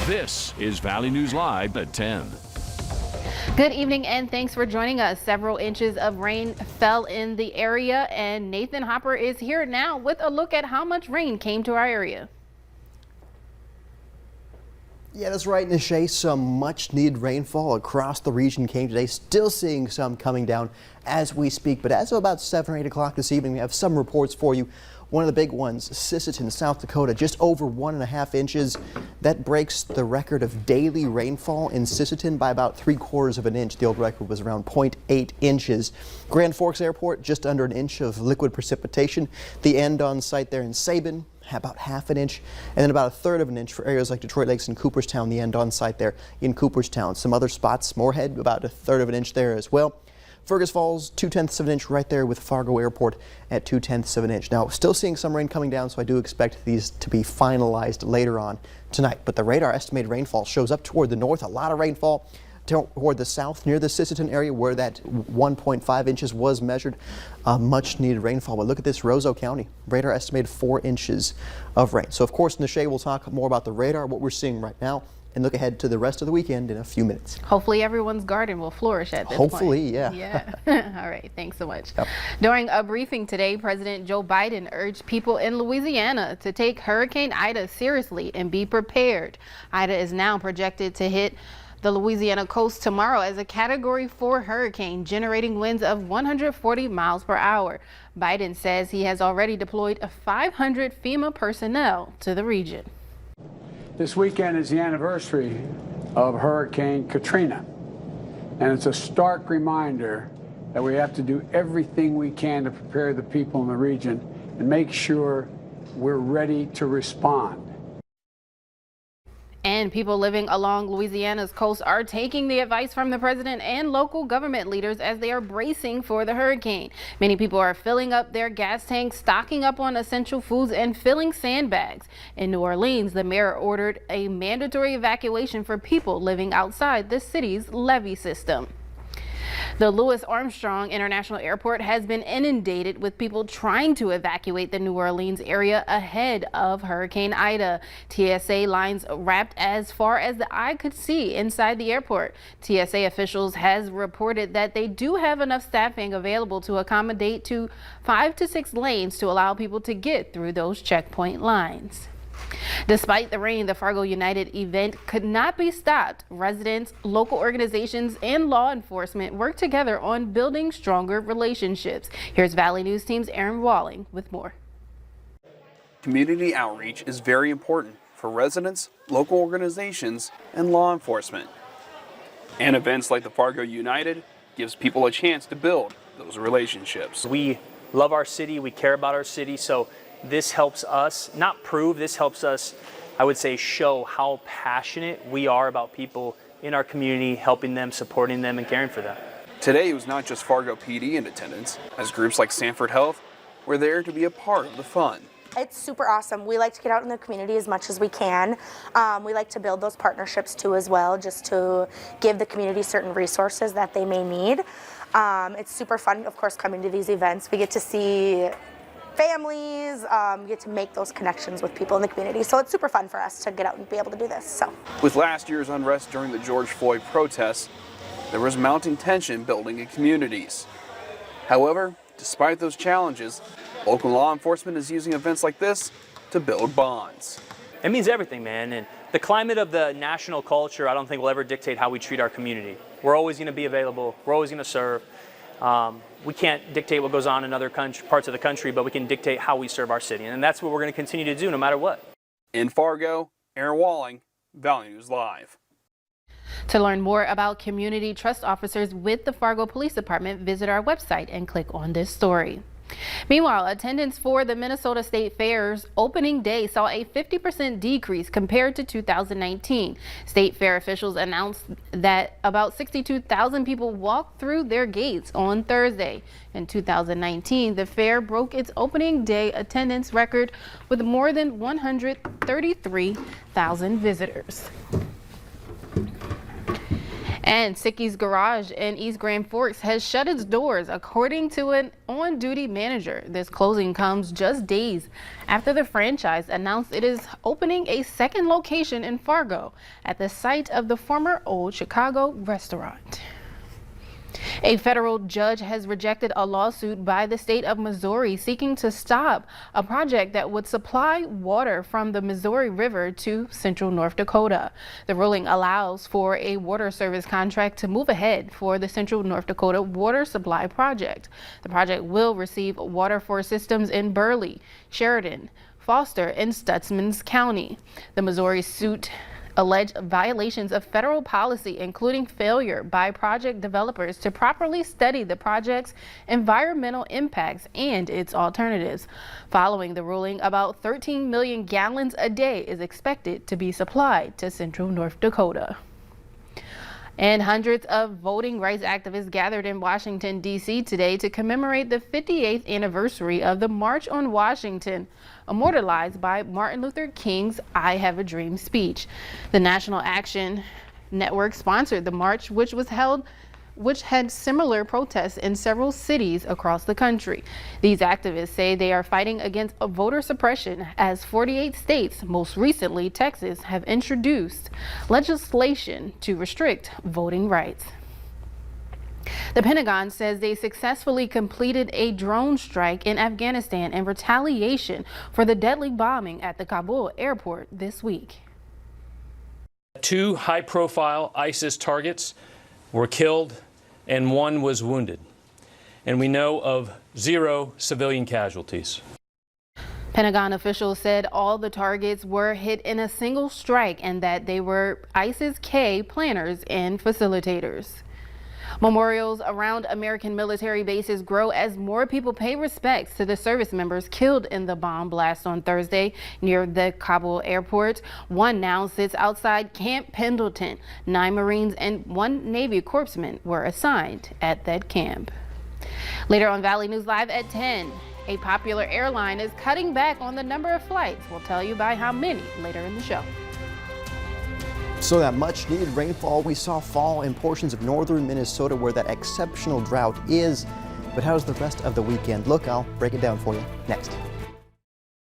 This is Valley News Live at 10. Good evening and thanks for joining us. Several inches of rain fell in the area and Nathan Hopper is here now with a look at how much rain came to our area. Yeah, that's right, Nishay. Some much needed rainfall across the region came today. Still seeing some coming down as we speak. But as of about 7 or 8 o'clock this evening, we have some reports for you. One of the big ones, Sisseton, South Dakota, just over 1.5 inches. That breaks the record of daily rainfall in Sisseton by about 3/4 of an inch. The old record was around 0.8 inches. Grand Forks Airport, just under an inch of liquid precipitation. The end on site there in Sabin, about 1/2 inch, and then about 1/3 of an inch for areas like Detroit Lakes and Cooperstown, the end on site there in Cooperstown. Some other spots, Moorhead, about 1/3 of an inch there as well. Fergus Falls, 2/10 of an inch right there with Fargo Airport at 2/10 of an inch. Now, still seeing some rain coming down, so I do expect these to be finalized later on tonight. But the radar estimated rainfall shows up toward the north, a lot of rainfall toward the south near the Sisseton area where that 1.5 inches was measured. Much needed rainfall. But look at this, Roseau County. Radar estimated 4 inches of rain. So, of course, Nishay will talk more about the radar, what we're seeing right now, and look ahead to the rest of the weekend in a few minutes. Hopefully everyone's garden will flourish at this point. Hopefully, yeah. Yeah. All right. Thanks so much. Yep. During a briefing today, President Joe Biden urged people in Louisiana to take Hurricane Ida seriously and be prepared. Ida is now projected to hit the Louisiana coast tomorrow as a Category 4 hurricane, generating winds of 140 miles per hour. Biden says he has already deployed 500 FEMA personnel to the region. This weekend is the anniversary of Hurricane Katrina, and it's a stark reminder that we have to do everything we can to prepare the people in the region and make sure we're ready to respond. And people living along Louisiana's coast are taking the advice from the president and local government leaders as they are bracing for the hurricane. Many people are filling up their gas tanks, stocking up on essential foods, and filling sandbags. In New Orleans, the mayor ordered a mandatory evacuation for people living outside the city's levee system. The Louis Armstrong International Airport has been inundated with people trying to evacuate the New Orleans area ahead of Hurricane Ida. TSA lines wrapped as far as the eye could see inside the airport. TSA officials has reported that they do have enough staffing available to accommodate to 5 to 6 lanes to allow people to get through those checkpoint lines. Despite the rain, the Fargo United event could not be stopped. Residents, local organizations, and law enforcement work together on building stronger relationships. Here's Valley News Team's Aaron Walling with more. Community outreach is very important for residents, local organizations, and law enforcement. And events like the Fargo United gives people a chance to build those relationships. We love our city, we care about our city, so this helps us, not prove, this helps us, I would say, show how passionate we are about people in our community, helping them, supporting them, and caring for them. Today it was not just Fargo PD in attendance, as groups like Sanford Health were there to be a part of the fun. It's super awesome. We like to get out in the community as much as we can. We like to build those partnerships too as well, just to give the community certain resources that they may need. It's super fun, of course, coming to these events. We get to see families, get to make those connections with people in the community. So it's super fun for us to get out and be able to do this. So, with last year's unrest during the George Floyd protests, there was mounting tension building in communities. However, despite those challenges, local law enforcement is using events like this to build bonds. It means everything, man. And the climate of the national culture, I don't think will ever dictate how we treat our community. We're always going to be available. We're always going to serve. We can't dictate what goes on in other parts of the country, but we can dictate how we serve our city. And that's what we're going to continue to do no matter what. In Fargo, Aaron Walling, Valley News Live. To learn more about community trust officers with the Fargo Police Department, visit our website and click on this story. Meanwhile, attendance for the Minnesota State Fair's opening day saw a 50% decrease compared to 2019. State Fair officials announced that about 62,000 people walked through their gates on Thursday. In 2019, the fair broke its opening day attendance record with more than 133,000 visitors. And Sicky's Garage in East Grand Forks has shut its doors, according to an on-duty manager. This closing comes just days after the franchise announced it is opening a second location in Fargo at the site of the former Old Chicago restaurant. A federal judge has rejected a lawsuit by the state of Missouri seeking to stop a project that would supply water from the Missouri River to central North Dakota. The ruling allows for a water service contract to move ahead for the Central North Dakota Water Supply Project. The project will receive water for systems in Burley, Sheridan, Foster, and Stutsman County. The Missouri suit alleged violations of federal policy, including failure by project developers to properly study the project's environmental impacts and its alternatives. Following the ruling, about 13 million gallons a day is expected to be supplied to central North Dakota. And hundreds of voting rights activists gathered in Washington, D.C. today to commemorate the 58th anniversary of the March on Washington, immortalized by Martin Luther King's I Have a Dream speech. The National Action Network sponsored the march, which had similar protests in several cities across the country. These activists say they are fighting against voter suppression as 48 states, most recently Texas, have introduced legislation to restrict voting rights. The Pentagon says they successfully completed a drone strike in Afghanistan in retaliation for the deadly bombing at the Kabul airport this week. 2 high-profile ISIS targets were killed and 1 was wounded. And we know of 0 civilian casualties. Pentagon officials said all the targets were hit in a single strike and that they were ISIS-K planners and facilitators. Memorials around American military bases grow as more people pay respects to the service members killed in the bomb blast on Thursday near the Kabul airport. One now sits outside Camp Pendleton. 9 Marines and 1 Navy corpsman were assigned at that camp. Later on Valley News Live at 10, a popular airline is cutting back on the number of flights. We'll tell you by how many later in the show. So that much needed rainfall we saw fall in portions of northern Minnesota where that exceptional drought is. But how's the rest of the weekend look? I'll break it down for you next.